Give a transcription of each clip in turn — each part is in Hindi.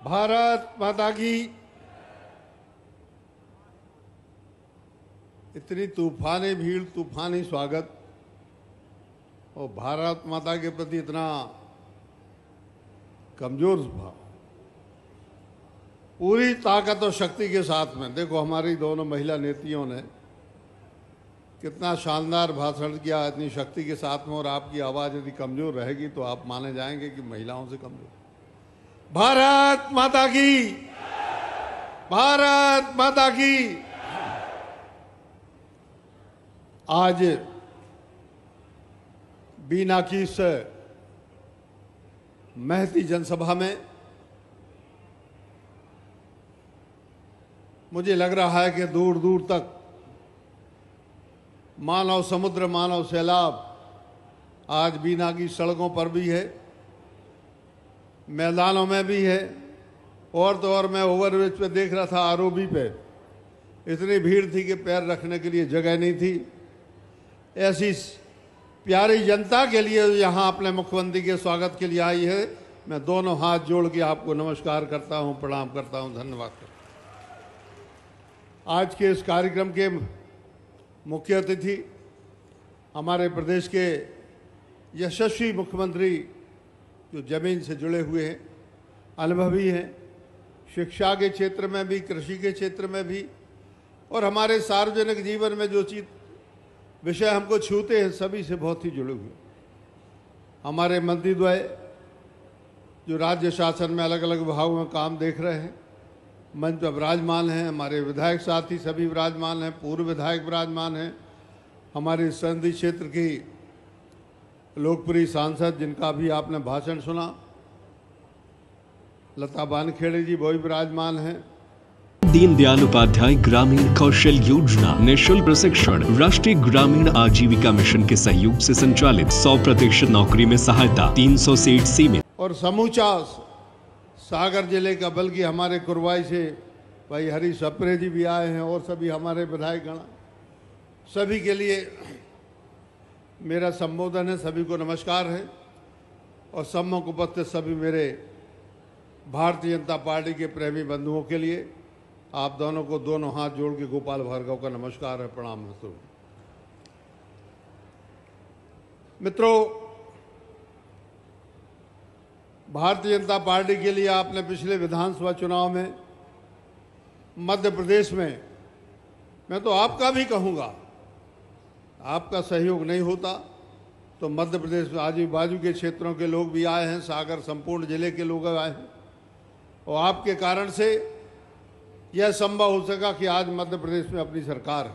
भारत माता की। इतनी तूफानी भीड़, तूफानी स्वागत और भारत माता के प्रति इतना कमजोर भाव, पूरी ताकत और शक्ति के साथ में। देखो हमारी दोनों महिला नेतियों ने कितना शानदार भाषण किया, इतनी शक्ति के साथ में, और आपकी आवाज यदि कमजोर रहेगी तो आप माने जाएंगे कि महिलाओं से कमजोर। भारत माता की, भारत माता की। आज बीना की इस महती जनसभा में मुझे लग रहा है कि दूर दूर तक मानव समुद्र, मानव सैलाब आज बीना की सड़कों पर भी है, मैदानों में भी है, और तो और मैं ओवरब्रिज पे देख रहा था, आरओबी पे इतनी भीड़ थी कि पैर रखने के लिए जगह नहीं थी। ऐसी प्यारी जनता के लिए यहाँ अपने मुख्यमंत्री के स्वागत के लिए आई है। मैं दोनों हाथ जोड़ के आपको नमस्कार करता हूँ, प्रणाम करता हूँ, धन्यवाद करता हूँ। आज के इस कार्यक्रम के मुख्य अतिथि हमारे प्रदेश के यशस्वी मुख्यमंत्री जो जमीन से जुड़े हुए हैं, अनुभवी हैं, शिक्षा के क्षेत्र में भी, कृषि के क्षेत्र में भी, और हमारे सार्वजनिक जीवन में जो चीज विषय हमको छूते हैं सभी से बहुत ही जुड़े हुए। हमारे मंत्रीद्वय जो राज्य शासन में अलग अलग विभागों में काम देख रहे हैं, मंच पर विराजमान हैं। हमारे विधायक साथी सभी विराजमान हैं, पूर्व विधायक विराजमान हैं, हमारे संसदीय क्षेत्र की लोकप्रिय सांसद जिनका भी आपने भाषण सुना, लता वानखेड़े जी, वो भी विराजमान हैं। दीनदयाल उपाध्याय ग्रामीण कौशल योजना निःशुल्क प्रशिक्षण राष्ट्रीय ग्रामीण आजीविका मिशन के सहयोग से संचालित 100% नौकरी में सहायता, 300 सीट सीमित। और समूचा सागर जिले का, बल्कि हमारे कुरवाई से भाई हरी सप्रे जी भी आए हैं, और सभी हमारे विधायक गण, सभी के लिए मेरा संबोधन है, सभी को नमस्कार है। और सम्मुख उपस्थित सभी मेरे भारतीय जनता पार्टी के प्रेमी बंधुओं के लिए आप दोनों को दोनों हाथ जोड़ के गोपाल भार्गव का नमस्कार है, प्रणाम है। मित्रों, भारतीय जनता पार्टी के लिए आपने पिछले विधानसभा चुनाव में मध्य प्रदेश में, मैं तो आपका भी कहूँगा, आपका सहयोग नहीं होता तो मध्य प्रदेश में आजू बाजू के क्षेत्रों के लोग भी आए हैं, सागर संपूर्ण जिले के लोग आए हैं, और आपके कारण से यह संभव हो सका कि आज मध्य प्रदेश में अपनी सरकार है।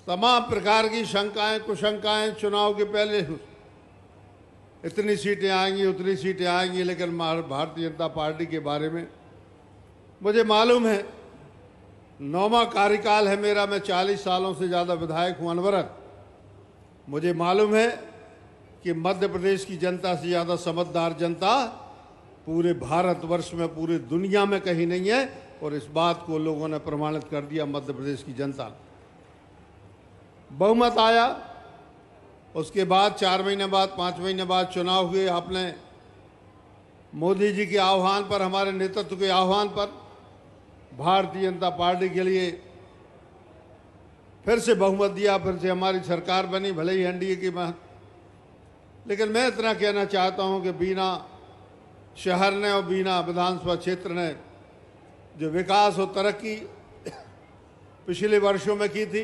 तमाम प्रकार की शंकाएं, कुशंकाएं चुनाव के पहले, इतनी सीटें आएंगी, उतनी सीटें आएंगी, लेकिन भारतीय जनता पार्टी के बारे में मुझे मालूम है, 9वां कार्यकाल है मेरा, मैं 40 सालों से ज़्यादा विधायक हूँ अनवरत। मुझे मालूम है कि मध्य प्रदेश की जनता से ज़्यादा समझदार जनता पूरे भारतवर्ष में, पूरी दुनिया में कहीं नहीं है, और इस बात को लोगों ने प्रमाणित कर दिया। मध्य प्रदेश की जनता, बहुमत आया, उसके बाद 4 महीने बाद, 5 महीने बाद चुनाव हुए। आपने मोदी जी के आह्वान पर, हमारे नेतृत्व के आह्वान पर भारतीय जनता पार्टी के लिए फिर से बहुमत दिया, फिर से हमारी सरकार बनी, भले ही एनडीए की बात। लेकिन मैं इतना कहना चाहता हूं कि बीना शहर ने और बीना विधानसभा क्षेत्र ने जो विकास और तरक्की पिछले वर्षों में की थी,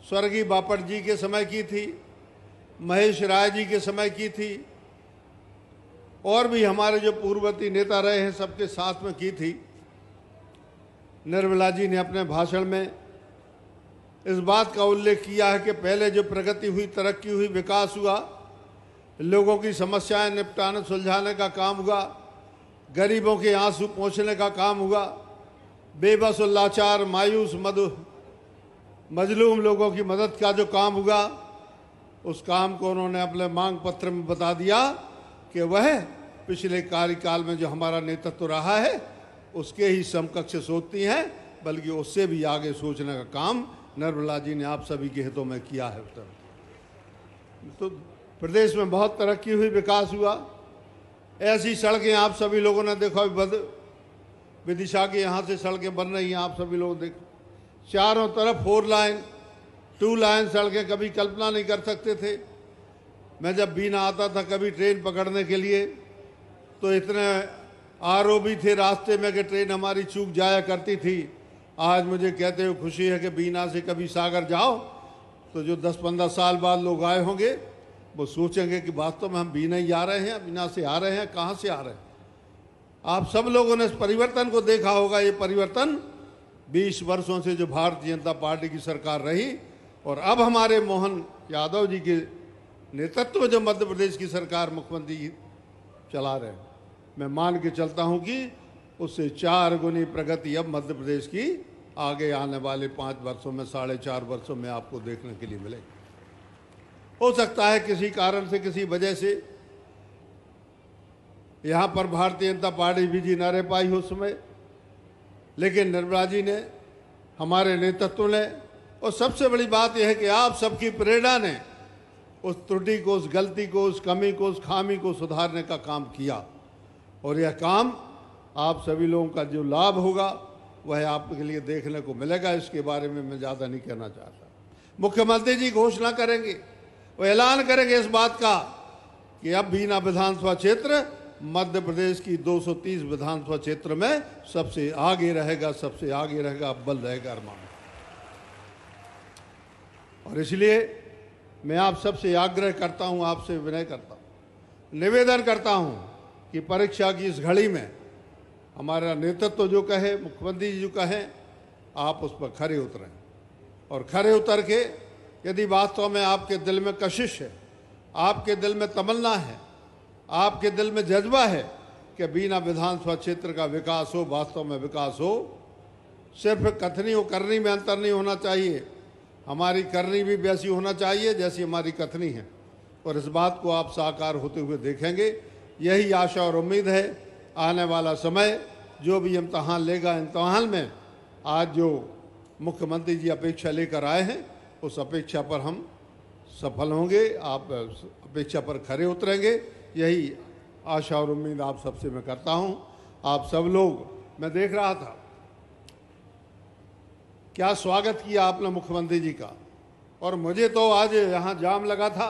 स्वर्गीय बापट जी के समय की थी, महेश राय जी के समय की थी, और भी हमारे जो पूर्ववर्ती नेता रहे हैं सबके साथ में की थी। निर्मला जी ने अपने भाषण में इस बात का उल्लेख किया है कि पहले जो प्रगति हुई, तरक्की हुई, विकास हुआ, लोगों की समस्याएं निपटाने, सुलझाने का काम हुआ, गरीबों के आंसू पोंछने का काम हुआ, बेबस और लाचार, मायूस, मजलूम लोगों की मदद का जो काम हुआ, उस काम को उन्होंने अपने मांग पत्र में बता दिया कि वह पिछले कार्यकाल में जो हमारा नेतृत्व रहा है उसके ही समकक्ष सोचती हैं, बल्कि उससे भी आगे सोचने का काम निर्मला जी ने आप सभी के हितों में किया है। तो प्रदेश में बहुत तरक्की हुई, विकास हुआ। ऐसी सड़कें आप सभी लोगों ने देखा, विदिशा के यहाँ से सड़कें बन रही हैं, आप सभी लोग देखो, चारों तरफ 4 लाइन 2 लाइन सड़कें, कभी कल्पना नहीं कर सकते थे। मैं जब बीना आता था कभी ट्रेन पकड़ने के लिए तो इतने आरोपी थे रास्ते में कि ट्रेन हमारी चूक जाया करती थी। आज मुझे कहते हुए खुशी है कि बीना से कभी सागर जाओ तो जो 10-15 साल बाद लोग आए होंगे वो सोचेंगे कि वास्तव में हम बीना ही आ रहे हैं, बीना से आ रहे हैं, कहाँ से आ रहे हैं। आप सब लोगों ने इस परिवर्तन को देखा होगा। ये परिवर्तन 20 वर्षों से जो भारतीय जनता पार्टी की सरकार रही और अब हमारे मोहन यादव जी के नेतृत्व में जो मध्य प्रदेश की सरकार मुख्यमंत्री चला रहे हैं, मैं मान के चलता हूं कि उससे 4 गुनी प्रगति अब मध्य प्रदेश की आगे आने वाले 5 वर्षों में, 4.5 वर्षों में आपको देखने के लिए मिलेगी। हो सकता है किसी कारण से, किसी वजह से यहाँ पर भारतीय जनता पार्टी भी जी न रह पाई हो समय, लेकिन निर्मला जी ने, हमारे नेतृत्व ने, और सबसे बड़ी बात यह है कि आप सबकी प्रेरणा ने उस त्रुटि को, उस गलती को, उस कमी को, उस खामी को सुधारने का काम किया। और यह काम आप सभी लोगों का जो लाभ होगा वह आपके लिए देखने को मिलेगा। इसके बारे में मैं ज़्यादा नहीं कहना चाहता। मुख्यमंत्री जी घोषणा करेंगे, वो ऐलान करेंगे इस बात का कि अब बीना विधानसभा क्षेत्र मध्य प्रदेश की 230 विधानसभा क्षेत्र में सबसे आगे रहेगा, सबसे आगे रहेगा, अव्वल रहेगा अरमान। और इसलिए मैं आप सबसे आग्रह करता हूं, आपसे विनय करता हूं, निवेदन करता हूं कि परीक्षा की इस घड़ी में हमारा नेतृत्व जो कहे, मुख्यमंत्री जी जो कहें, आप उस पर खरे उतरें। और खरे उतर के यदि वास्तव में आपके दिल में कशिश है, आपके दिल में तमन्ना है, आपके दिल में जज्बा है कि बीना विधानसभा क्षेत्र का विकास हो, वास्तव में विकास हो, सिर्फ कथनी और करनी में अंतर नहीं होना चाहिए। हमारी करनी भी वैसी होना चाहिए जैसी हमारी कथनी है। और इस बात को आप साकार होते हुए देखेंगे, यही आशा और उम्मीद है। आने वाला समय जो भी इम्तहान लेगा, इम्तहान में आज जो मुख्यमंत्री जी अपेक्षा लेकर आए हैं उस अपेक्षा पर हम सफल होंगे, आप अपेक्षा पर खरे उतरेंगे, यही आशा और उम्मीद आप सबसे मैं करता हूं। आप सब लोग, मैं देख रहा था क्या स्वागत किया आपने मुख्यमंत्री जी का। और मुझे तो आज यहाँ जाम लगा था,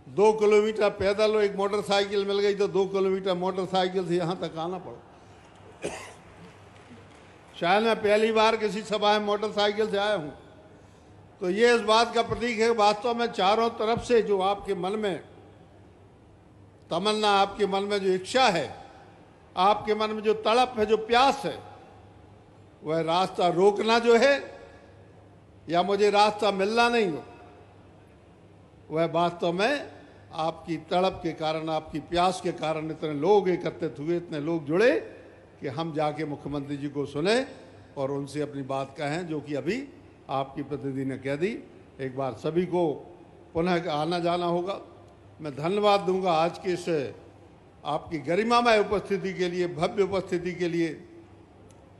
2 किलोमीटर पैदल और एक मोटरसाइकिल मिल गई तो 2 किलोमीटर मोटरसाइकिल से यहाँ तक आना पड़ा। शायद मैं पहली बार किसी सभा में मोटरसाइकिल से आया हूँ। तो ये इस बात का प्रतीक है वास्तव में चारों तरफ से जो आपके मन में तमन्ना, आपके मन में जो इच्छा है, आपके मन में जो तड़प है, जो प्यास है, वह रास्ता रोकना जो है या मुझे रास्ता मिलना नहीं हो, वह वास्तव में आपकी तड़प के कारण, आपकी प्यास के कारण इतने लोग एकत्रित हुए, इतने लोग जुड़े कि हम जाके मुख्यमंत्री जी को सुने और उनसे अपनी बात कहें, जो कि अभी आपकी प्रतिनिधि ने कह दी। एक बार सभी को पुनः आना जाना होगा। मैं धन्यवाद दूंगा आज के इस आपकी गरिमामय उपस्थिति के लिए, भव्य उपस्थिति के लिए।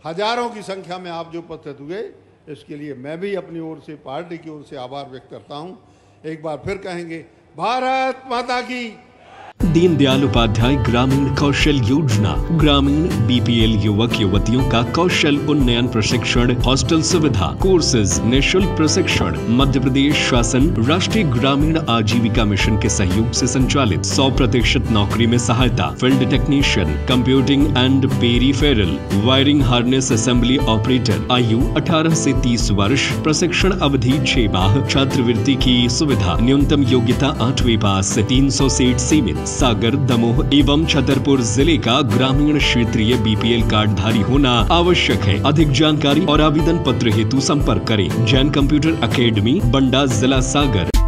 हजारों की संख्या में आप जो उपस्थित हुए, इसके लिए मैं भी अपनी ओर से, पार्टी की ओर से आभार व्यक्त करता हूं। एक बार फिर कहेंगे, भारत माता की। दीनदयाल उपाध्याय ग्रामीण कौशल योजना ग्रामीण बीपीएल युवक युवतियों का कौशल उन्नयन प्रशिक्षण, हॉस्टल सुविधा, कोर्सेज, निःशुल्क प्रशिक्षण मध्य प्रदेश शासन राष्ट्रीय ग्रामीण आजीविका मिशन के सहयोग से संचालित 100% नौकरी में सहायता, field technician, computing and peripheral, wiring harness assembly operator, आयु 18 से 30 वर्ष, प्रशिक्षण अवधि 6 माह, छात्रवृत्ति की सुविधा, न्यूनतम योग्यता 8वीं पास, 300 सीट सीमित। सागर, दमोह एवं छतरपुर जिले का ग्रामीण क्षेत्रीय बीपीएल कार्ड धारी होना आवश्यक है। अधिक जानकारी और आवेदन पत्र हेतु संपर्क करें। जैन कंप्यूटर अकेडमी, बंडा, जिला सागर।